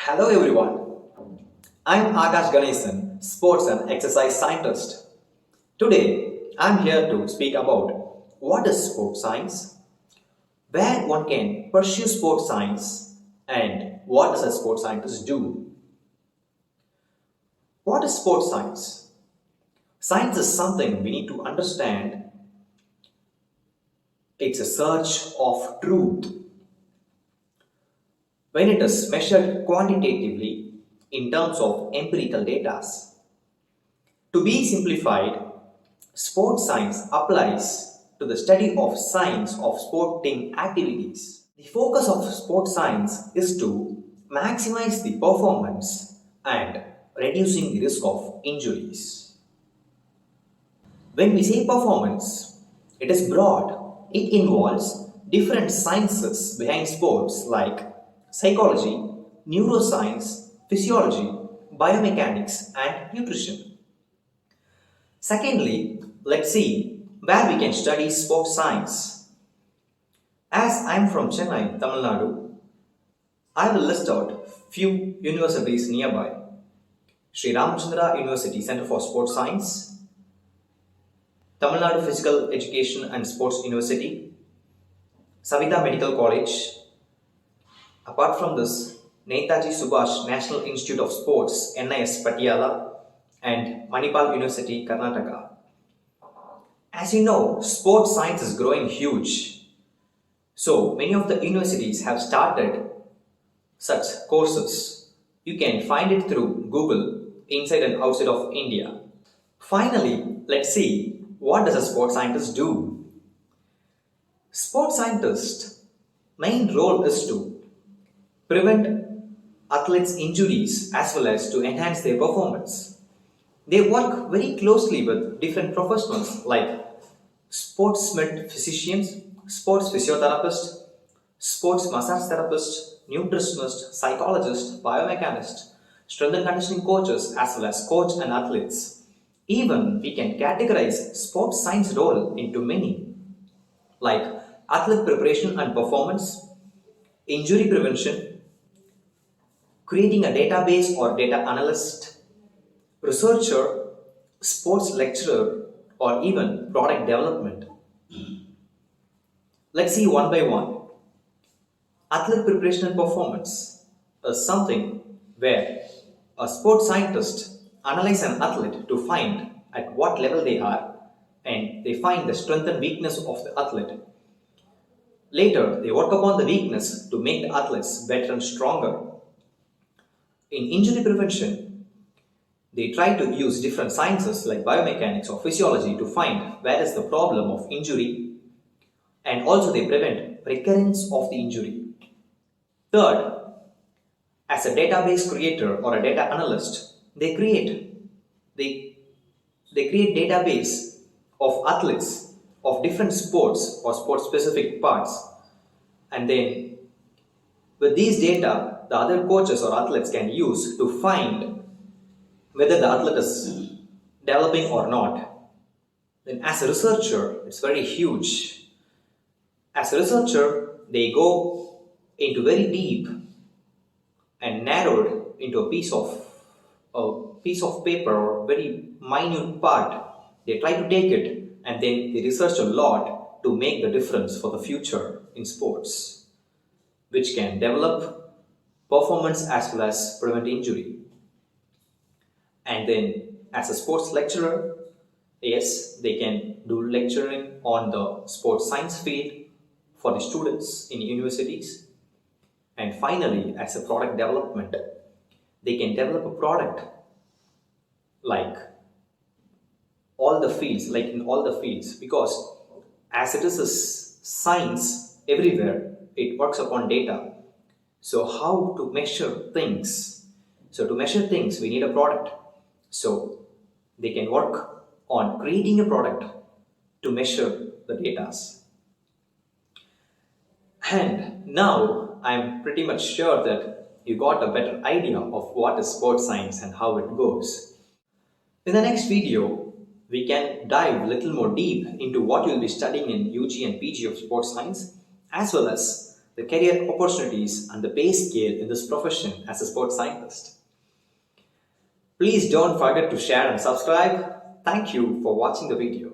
Hello everyone, I'm Akash Ganesan, sports and exercise scientist. Today, I'm here to speak about what is sports science, where one can pursue sports science, and what does a sports scientist do. What is sports science? Science is something we need to understand. It's a search of truth. When it is measured quantitatively in terms of empirical data. To be simplified, sports science applies to the study of science of sporting activities. The focus of sports science is to maximize the performance and reducing the risk of injuries. When we say performance, it is broad. It involves different sciences behind sports like psychology, neuroscience, physiology, biomechanics, and nutrition. Secondly, let's see where we can study sports science. As I am from Chennai, Tamil Nadu, I will list out few universities nearby. Sri Ramachandra University Center for Sports Science, Tamil Nadu Physical Education and Sports University, Savita Medical College. Apart from this, Netaji Subhash National Institute of Sports, NIS Patiala, and Manipal University, Karnataka. As you know, sports science is growing huge. So many of the universities have started such courses. You can find it through Google, inside and outside of India. Finally, let's see what does a sports scientist do. Sports scientist main role is to prevent athletes' injuries as well as to enhance their performance. They work very closely with different professionals like sports med physicians, sports physiotherapists, sports massage therapists, nutritionists, psychologists, biomechanists, strength and conditioning coaches as well as coach and athletes. Even we can categorize sports science role into many like athlete preparation and performance, injury prevention, creating a database or data analyst, researcher, sports lecturer, or even product development. Let's see one by one. Athlete preparation and performance is something where a sports scientist analyzes an athlete to find at what level they are and they find the strength and weakness of the athlete. Later, they work upon the weakness to make the athletes better and stronger. In injury prevention, they try to use different sciences like biomechanics or physiology to find where is the problem of injury, and also they prevent recurrence of the injury. Third, as a database creator or a data analyst, they create database of athletes of different sports or sport specific parts, and then with these data the other coaches or athletes can use to find whether the athlete is developing or not. Then as a researcher, it's very huge. As a researcher, they go into very deep and narrowed into a piece of paper or very minute part. They try to take it and then they research a lot to make the difference for the future in sports, which can develop performance as well as prevent injury. And then as a sports lecturer, yes, they can do lecturing on the sports science field for the students in universities. And finally, as a product development, they can develop a product like in all the fields, because as it is a science everywhere, it works upon data. So how to measure things? So to measure things, we need a product. So they can work on creating a product to measure the data. And now I'm pretty much sure that you got a better idea of what is sports science and how it goes. In the next video, we can dive a little more deep into what you'll be studying in UG and PG of sports science, as well as the career opportunities, and the pay scale in this profession as a sports scientist. Please don't forget to share and subscribe. Thank you for watching the video.